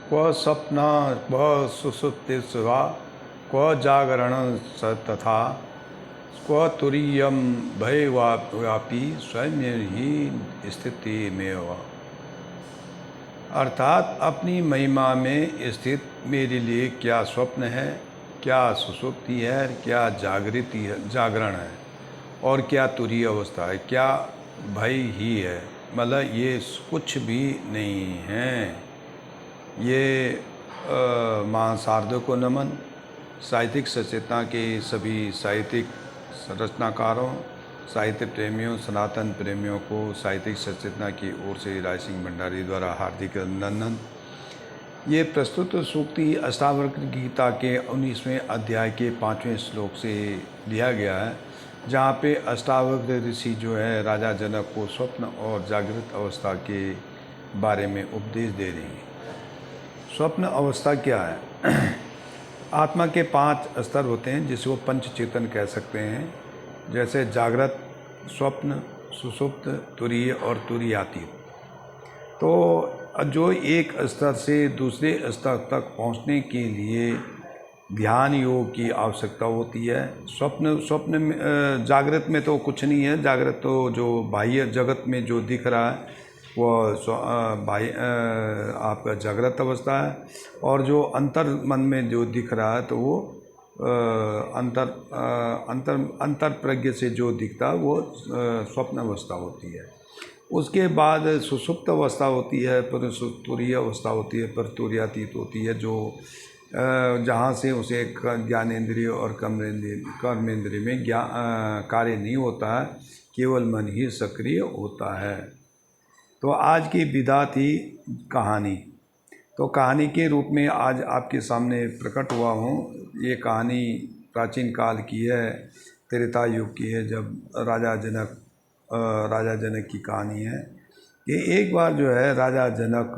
क्व स्वप्न क्व सुसुप्ति स्वा क्व जागरण तथा क्व तुरीयम भयव्यापी स्वयं ही स्थिति में। अर्थात अपनी महिमा में स्थित मेरे लिए क्या स्वप्न है, क्या सुसुप्ति है, क्या जागृति है, जागरण है, और क्या तुरीय अवस्था है, क्या भय ही है। मतलब ये कुछ भी नहीं है। ये महासार्ध को नमन। साहित्यिक सचेतना के सभी साहित्यिक रचनाकारों, साहित्य प्रेमियों, सनातन प्रेमियों को साहित्यिक सचेतना की ओर से राय सिंह भंडारी द्वारा हार्दिक अभिनंदन। ये प्रस्तुत सूक्ति अष्टावक्र गीता के 19वें अध्याय के 5वें श्लोक से लिया गया है, जहाँ पे अष्टावक्र ऋषि जो है राजा जनक को स्वप्न और जागृत अवस्था के बारे में उपदेश दे रही हैं। स्वप्न अवस्था क्या है? आत्मा के 5 स्तर होते हैं जिसे वो पंच चेतन कह सकते हैं, जैसे जागृत, स्वप्न, सुषुप्त, तुरीय और तुरीयातीत। तो जो एक स्तर से दूसरे स्तर तक पहुंचने के लिए ध्यान योग की आवश्यकता होती है। स्वप्न में जागृत में तो कुछ नहीं है। जागृत तो जो बाह्य जगत में जो दिख रहा है वो बाह्य आपका जागृत अवस्था है, और जो अंतर मन में जो दिख रहा है तो वो अंतर प्रज्ञ से जो दिखता है वो स्वप्न अवस्था होती है। उसके बाद सुषुप्त अवस्था होती है, फिर तुरीय अवस्था होती है, फिर तुरीयातीत होती है, जो जहाँ से उसे ज्ञानेंद्रिय और कर्मेंद्रिय में कार्य नहीं होता है, केवल मन ही सक्रिय होता है। तो आज की विधा थी कहानी। तो कहानी के रूप में आज आपके सामने प्रकट हुआ हूँ। ये कहानी प्राचीन काल की है, त्रेता युग की है, जब राजा जनक की कहानी है। कि एक बार जो है राजा जनक,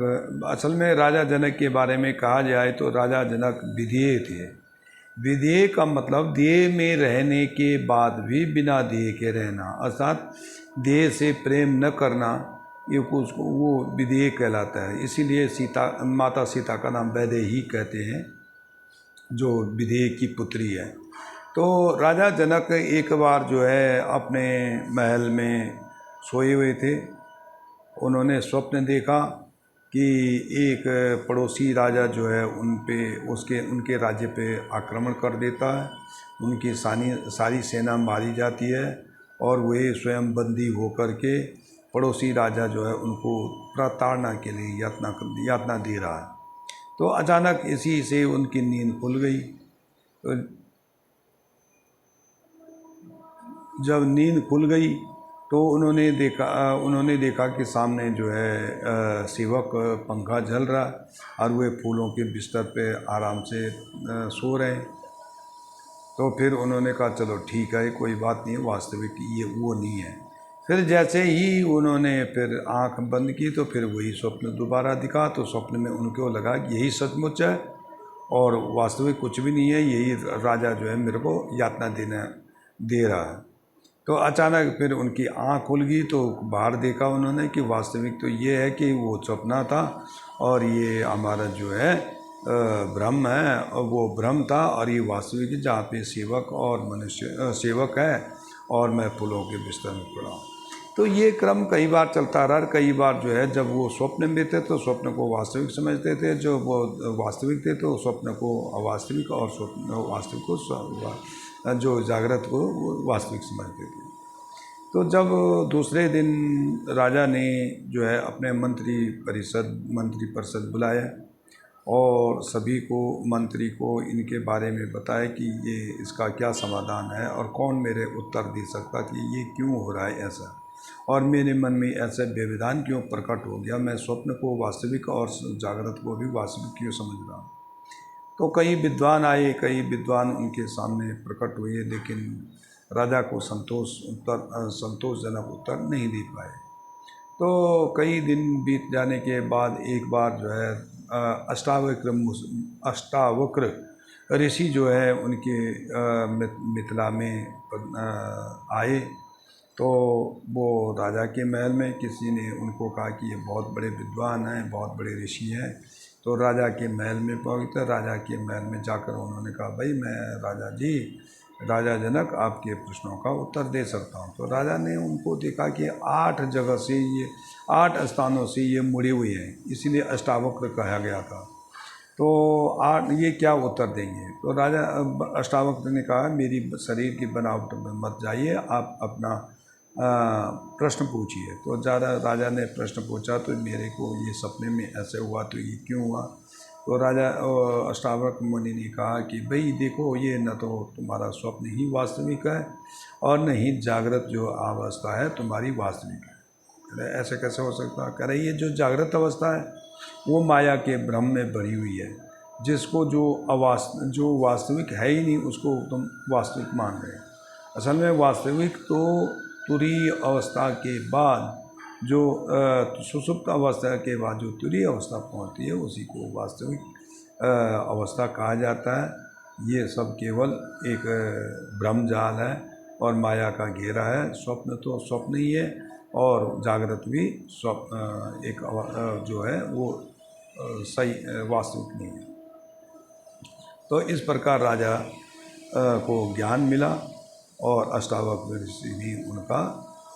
असल में राजा जनक के बारे में कहा जाए तो राजा जनक विधेय थे। विधेय का मतलब देह में रहने के बाद भी बिना देह के रहना, अर्थात देह से प्रेम न करना, ये उसको वो विधेय कहलाता है। इसीलिए माता सीता का नाम वैदेही कहते हैं, जो विधेय की पुत्री है। तो राजा जनक एक बार जो है अपने महल में सोए हुए थे। उन्होंने स्वप्न देखा कि एक पड़ोसी राजा जो है उनके राज्य पे आक्रमण कर देता है, उनकी सारी सेना मारी जाती है, और वे स्वयं बंदी होकर के पड़ोसी राजा जो है उनको प्रताड़ना के लिए यातना दे रहा है। तो अचानक इसी से उनकी नींद खुल गई। तो जब नींद खुल गई तो उन्होंने देखा कि सामने जो है सेवक पंखा झल रहा, और वे फूलों के बिस्तर पे आराम से सो रहे हैं। तो फिर उन्होंने कहा चलो ठीक है, कोई बात नहीं, वास्तविक ये वो नहीं है। फिर जैसे ही उन्होंने फिर आंख बंद की तो फिर वही स्वप्न दोबारा दिखा। तो स्वप्न में उनको लगा कि यही सचमुच है और वास्तविक कुछ भी नहीं है, यही राजा जो है मेरे को यातना दे रहा है। तो अचानक फिर उनकी आँख खुल गई तो बाहर देखा उन्होंने कि वास्तविक तो ये है कि वो सपना था, और ये हमारा जो है भ्रम है, और वो भ्रम था, और ये वास्तविक जहाँ पे सेवक है और मैं फूलों के बिस्तर में पड़ा हूँ। तो ये क्रम कई बार चलता रहा। कई बार जो है जब वो स्वप्न में थे तो स्वप्न को वास्तविक समझते थे, जो वो वास्तविक थे तो स्वप्न को अवास्तविक, और स्वप्न वास्तविक को जो जागृत को वास्तविक समझते थे। तो जब दूसरे दिन राजा ने जो है अपने मंत्री परिषद बुलाया और सभी को मंत्री को इनके बारे में बताया कि ये इसका क्या समाधान है, और कौन मेरे उत्तर दे सकता कि ये क्यों हो रहा है ऐसा, और मेरे मन में ऐसा व्यवधान क्यों प्रकट हो गया, मैं स्वप्न को वास्तविक और जागृत को भी वास्तविक क्यों समझ रहा हूँ। तो कई विद्वान आए, कई विद्वान उनके सामने प्रकट हुए, लेकिन राजा को संतोषजनक उत्तर नहीं दे पाए। तो कई दिन बीत जाने के बाद एक बार जो है अष्टावक्र ऋषि जो है उनके मिथिला में आए। तो वो राजा के महल में किसी ने उनको कहा कि ये बहुत बड़े विद्वान हैं, बहुत बड़े ऋषि हैं, तो राजा के महल में पहुँचे। राजा के महल में जाकर उन्होंने कहा, भाई मैं राजा जी, राजा जनक आपके प्रश्नों का उत्तर दे सकता हूँ। तो राजा ने उनको देखा कि 8 जगह से ये 8 स्थानों से ये मुड़े हुए हैं, इसीलिए अष्टावक्र कहा गया था। तो ये क्या उत्तर देंगे? तो राजा अष्टावक्र ने कहा, मेरी शरीर की बनावट में मत जाइए, आप अपना प्रश्न पूछिए। तो ज़्यादा राजा ने प्रश्न पूछा, तो मेरे को ये सपने में ऐसे हुआ, तो ये क्यों हुआ? तो राजा अष्टावक्र मुनि ने कहा कि भाई देखो, ये न तो तुम्हारा स्वप्न ही वास्तविक है और न ही जागृत जो अवस्था है तुम्हारी वास्तविक है। ऐसे कैसे हो सकता है? कह रहे ये जो जागृत अवस्था है वो माया के भ्रम में भरी हुई है, जिसको जो वास्तविक है ही नहीं उसको तुम वास्तविक मान रहे हो। असल में वास्तविक तो तुरीय अवस्था के बाद जो सुषुप्त अवस्था के बाद जो तुरीय अवस्था पहुंचती है उसी को वास्तविक अवस्था कहा जाता है। ये सब केवल एक भ्रम जाल है और माया का घेरा है। स्वप्न तो स्वप्न ही है और जागृत भी एक जो है वो सही वास्तविक नहीं है। तो इस प्रकार राजा को ज्ञान मिला और अष्टावक्र ऋषि ने उनका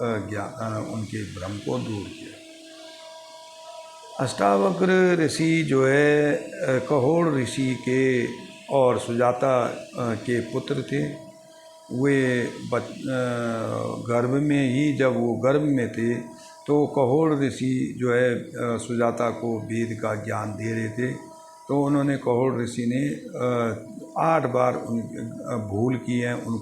उनके भ्रम को दूर किया। अष्टावक्र ऋषि जो है कहोड़ ऋषि के और सुजाता के पुत्र थे। वे गर्भ में ही, जब वो गर्भ में थे तो कहोड़ ऋषि जो है सुजाता को वेद का ज्ञान दे रहे थे। तो उन्होंने कहोड़ ऋषि ने 8 बार भूल की है उनको